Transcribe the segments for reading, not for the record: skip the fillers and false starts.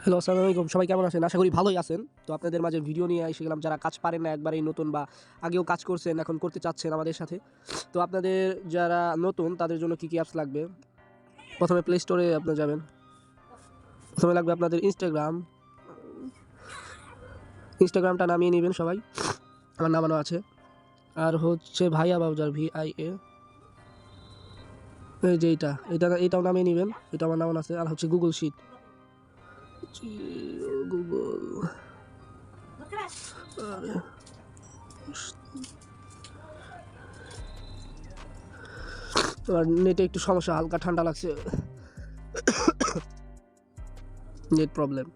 Hello, আসসালামু আলাইকুম। সবাই কেমন আছেন? আশা করি ভালোই আছেন। তো আপনাদের মাঝে ভিডিও নিয়ে এসে গেলাম, যারা কাজ পারেন না, একবারেই নতুন বা আগেও কাজ করছেন, এখন করতে চাচ্ছেন আমাদের সাথে। তো আপনাদের যারা নতুন তাদের জন্য কী অ্যাপস লাগবে? প্রথমে প্লে স্টোরে আপনারা যাবেন। প্রথমে লাগবে আপনাদের ইনস্টাগ্রামটা নামিয়ে নেবেন সবাই। আমার নামানো আছে। আর হচ্ছে ভাইয়া ব্রাউজার, VIA, এই যে এটাও নামিয়ে নেবেন। এটা আমার নামানো আছে। আর হচ্ছে গুগল শিট, গুগল। আর নেটে একটু সমস্যা, হালকা ঠান্ডা লাগছে, নেট প্রবলেম।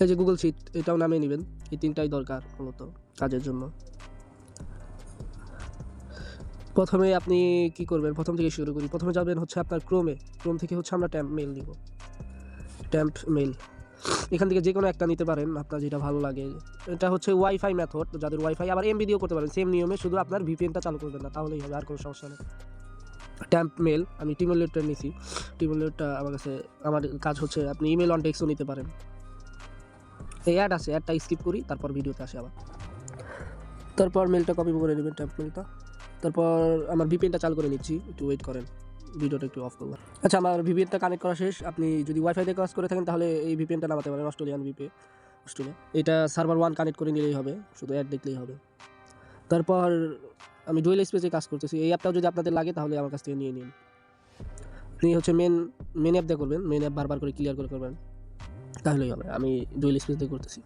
এই যে গুগল শিট, এটাও নামিয়ে নেবেন। এই তিনটাই দরকার মূলত কাজের জন্য। প্রথমে আপনি কি করবেন? প্রথম থেকে শুরু করি। প্রথমে যাবেন হচ্ছে আপনার ক্রোম থেকে হচ্ছে আমরা ট্যাম্প মেল নিব। ট্যাম্প মেল এখান থেকে যে কোনো একটা নিতে পারেন, আপনার যেটা ভালো লাগে। এটা হচ্ছে ওয়াইফাই মেথড, যাদের ওয়াইফাই, আবার এমবি দিয়েও করতে পারেন সেম নিয়মে, শুধু আপনার ভিপিএনটা চালু করবেন না, তাহলেই হবে, আর কোনো সমস্যা নেই। ট্যাম্প মেল আমি টিমোলেটটা নিছি। টিমোলেটটা আমার কাছে, আমার কাজ হচ্ছে আপনি ইমেল অন টেক্সটও নিতে পারেন। এই অ্যাড আছে, অ্যাডটা স্কিপ করি, তারপর ভিডিওতে আসে আবার। তারপর মেলটা কপি করে নেবেন, ট্যাম্প মেলটা। তারপর আমার ভিপিএনটা চালু করে নিচ্ছি, একটু ওয়েট করেন, ভিডিওটা একটু অফ করবো। আচ্ছা, আমার ভিপিএনটা কানেক্ট করা শেষ। আপনি যদি ওয়াইফাই দিয়ে কাজ করে থাকেন তাহলে এই ভিপিএনটা নামাতে পারেন, অস্ট্রেলিয়ান অস্ট্রেলিয়া। এটা সার্ভার 1 কানেক্ট করে নিলেই হবে, শুধু অ্যাড দেখলেই হবে। তারপর আমি ডুয়েল স্পেসে কাজ করতেছি। এই অ্যাপটাও যদি আপনাদের লাগে তাহলে আমার কাছ থেকে নিয়ে নিন। আপনি হচ্ছে মেন অ্যাপ দিয়ে করবেন, মেন অ্যাপ বারবার করে ক্লিয়ার করে করবেন, তাহলেই হবে। আমি ডুয়েল স্পেস দিয়ে করতেছি।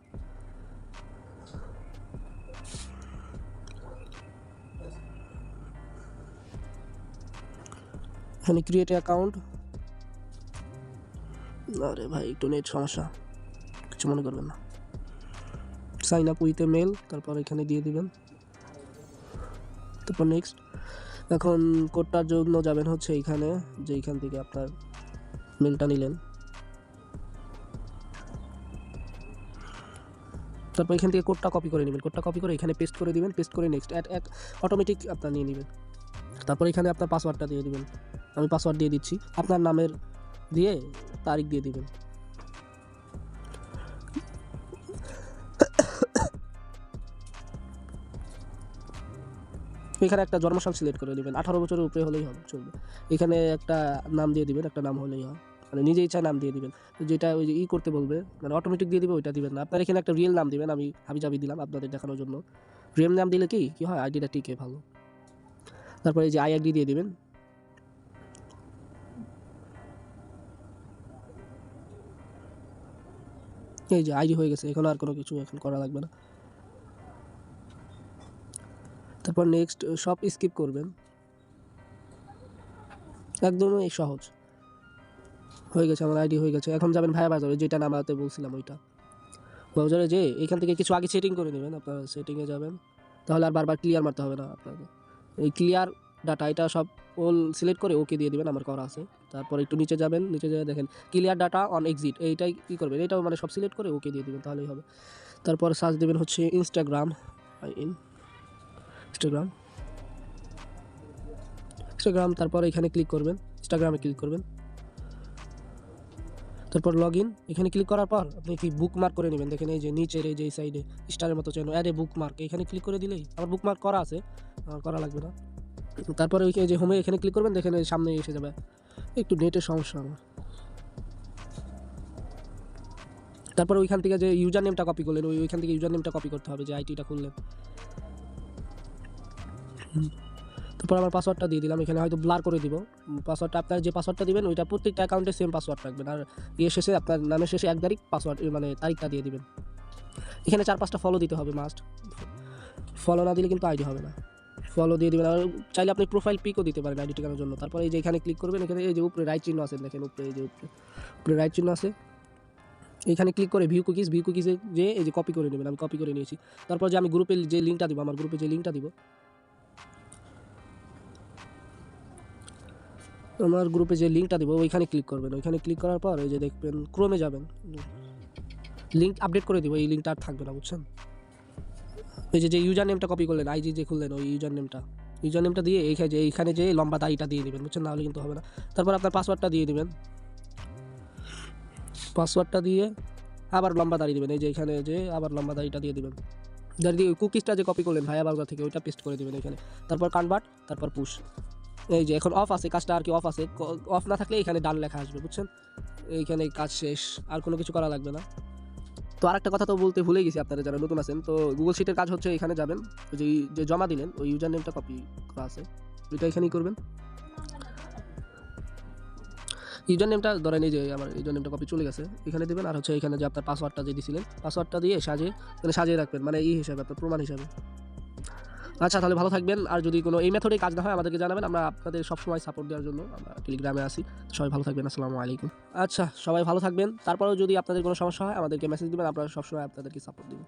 এখানে ক্রিয়েট অ্যাকাউন্ট। আরে ভাই, একটু নেট সমস্যা, কিছু মনে করবেন না। Sign up with a mail, তারপর এখানে দিয়ে দিবেন। তারপর নেক্সট। এখন কোডটার জন্য যাবেন হচ্ছে এইখানে, যে এইখান থেকে আপনার মেলটা নিলেন। তারপর এখান থেকে কোডটা কপি করে নেবেন, কোডটা কপি করে এখানে পেস্ট করে দিবেন, পেস্ট করে নেক্সট অটোমেটিক আপনার নিয়ে নেবেন। তারপর এখানে আপনার পাসওয়ার্ডটা দিয়ে দিবেন। আমি পাসওয়ার্ড দিয়ে দিচ্ছি, আপনার নামের দিয়ে তারিখ দিয়ে দিবেন। এখানে একটা জন্মসাল সিলেক্ট করে নেবেন, 18 বছরের উপরে হলেই হবে, চলবে। এখানে একটা নাম দিয়ে দিবেন, একটা নাম হলেই হয়, মানে নিজে ইচ্ছা নাম দিয়ে দিবেন। যেটা ওই যে করতে বলবে, মানে অটোমেটিক দিয়ে দিবে, ওইটা দিবেন না। আপনার এখানে একটা রিয়েল নাম দিবেন, আমি হাবিজাবি দিলাম আপনাদের দেখানোর জন্য। রিয়েল নাম দিলে কি হয়, আইডিটা টিকে ভালো। তারপরে এই যে আইডি দিয়ে দিবেন। এই যে আইডি হয়ে গেছে, এখন আর কোনো কিছু এখন করা লাগবে না। তারপর নেক্সট, সব স্কিপ করবেন, একদমই সহজ হয়ে গেছে। আমার আইডি হয়ে গেছে। এখন যাবেন ভাইয়া বাজারে, যেটা নামাতে বলছিলাম ওইটা। ব্রাউজারে যে এখান থেকে কিছু আগে সেটিং করে নেবেন, আপনার সেটিংয়ে যাবেন, তাহলে আর বারবার ক্লিয়ার মারতে হবে না আপনাকে। এই ক্লিয়ার ডাটা, এটা সব অল সিলেক্ট করে ওকে দিয়ে দিবেন, আমার করা আছে। তারপর একটু নিচে যাবেন, নিচে যেয়ে দেখেন ক্লিয়ার ডাটা অন এক্সিট, এইটাই কী করবেন, এটাও মানে সব সিলেক্ট করে ওকে দিয়ে দিবেন, তাহলেই হবে। তারপর সার্চ দেবেন হচ্ছে ইনস্টাগ্রাম। ইনস্টাগ্রাম, তারপর এখানে ক্লিক করবেন, ইনস্টাগ্রামে ক্লিক করবেন। তারপর লগ ইন, এখানে ক্লিক করার পর আপনি কি বুকমার্ক করে নেবেন। দেখেন এই যে নিচের এই যে সাইডে স্টারের মতো চেন, অ্যাড এ বুকমার্ক, এখানে ক্লিক করে দিলেই, আমার বুকমার্ক করা আছে, আমার করা লাগবে না। তারপরে ওই যে হোমে এখানে ক্লিক করবেন, দেখেন সামনে এসে যাবে। একটু নেটের সমস্যা আমার। তারপর ওইখান থেকে যে ইউজার নেমটা কপি করলেন, ওইখান থেকে ইউজার নেমটা কপি করতে হবে, যে আইটিটা খুললেন। তারপর আমার পাসওয়ার্ডটা দিয়ে দিলাম, এখানে হয়তো ব্লার করে দিব পাসওয়ার্ডটা। আপনার যে পাসওয়ার্ডটা দিবেন ওইটা প্রত্যেকটা অ্যাকাউন্টে সেম পাসওয়ার্ড রাখবেন। আর শেষে আপনার নামের শেষে 1 তারিখ পাসওয়ার্ড, মানে তারিখটা দিয়ে দিবেন। এখানে 4-5টা ফলো দিতে হবে মাস্ট, ফলো না দিলে কিন্তু আইডি হবে না। ফলো দিয়ে দেবেন। আর চাইলে আপনি প্রোফাইল পিকও দিতে পারেন আইডি টিকানোর জন্য। তারপরে এই যে এখানে ক্লিক করবেন, এখানে এই যে উপরে রাইট চিহ্ন আছে, দেখেন উপরে, এই যে উপরে রাইট চিহ্ন আছে, এখানে ক্লিক করে ভিউ কুকিজে যে এই যে কপি করে নেবেন, আমি কপি করে নিয়েছি। তারপর যে আমি গ্রুপে যে লিঙ্কটা দিব, আমার গ্রুপে যে লিঙ্কটা দিব, ওইখানে ক্লিক করবেন। ওইখানে ক্লিক করার পর এই যে দেখবেন ক্রোমে যাবেন, লিঙ্ক আপডেট করে দিব, এই লিঙ্কটা আর থাকবে না, বুঝছেন। এই যে ইউজার নেমটা কপি করলেন, আইজি যে খুললেন, ওই ইউজার নেমটা দিয়ে এইখানে যে লম্বা দাড়িটা দিয়ে দিবেন, বুঝছেন, নাহলে কিন্তু হবে না। তারপর আপনার পাসওয়ার্ডটা দিয়ে দিবেন, পাসওয়ার্ডটা দিয়ে আবার লম্বা দাঁড়িয়ে দেবেন, এই যে এখানে যে আবার লম্বা দাঁড়িটা দিয়ে দেবেন, দাঁড়িয়ে কুকিজটা যে কপি করলেন ভাইয়া ব্রাউজার থেকে ওইটা পেস্ট করে দেবেন এখানে, তারপর কনভার্ট, তারপর পুশ। এই যে এখন অফ আছে, কাজটা আর কি অফ আছে, অফ না থাকলে এখানে ডান লেখা আসবে, বুঝছেন? এইখানে কাজ শেষ, আর কোনো কিছু করা লাগবে না। তো আরেকটা কথা তো বলতে ভুলে গেছি, আপনারা যারা নতুন আছেন, তো গুগল শিটের কাজ হচ্ছে এখানে যাবেন, ওই যে জমা দিলেন ওই ইউজার নেমটা কপি করা আছে ওইটা এখানেই করবেন। ইউজার নেমটা ধরেন এই যে আমার ইউজার নেমটা কপি চলে গেছে, এখানে দেবেন। আর হচ্ছে এখানে যে আপনার পাসওয়ার্ডটা যে দিয়েছিলেন পাসওয়ার্ডটা দিয়ে সাজিয়ে রাখবেন, মানে এই হিসাবে আপনার প্রমাণ হিসাবে। আচ্ছা, তাহলে ভালো থাকবেন। আর যদি কোনো এই মেথডে কাজ না হয় আমাদেরকে জানাবেন, আমরা আপনাদের সবসময় সাপোর্ট দেওয়ার জন্য আমরা টেলিগ্রামে আছি। সবাই ভালো থাকবেন, আসসালামু আলাইকুম। আচ্ছা, সবাই ভালো থাকবেন। তারপরেও যদি আপনাদের কোনো সমস্যা হয় আমাদেরকে মেসেজ দিবেন, আমরা সবসময় আপনাদেরকে সাপোর্ট দিব।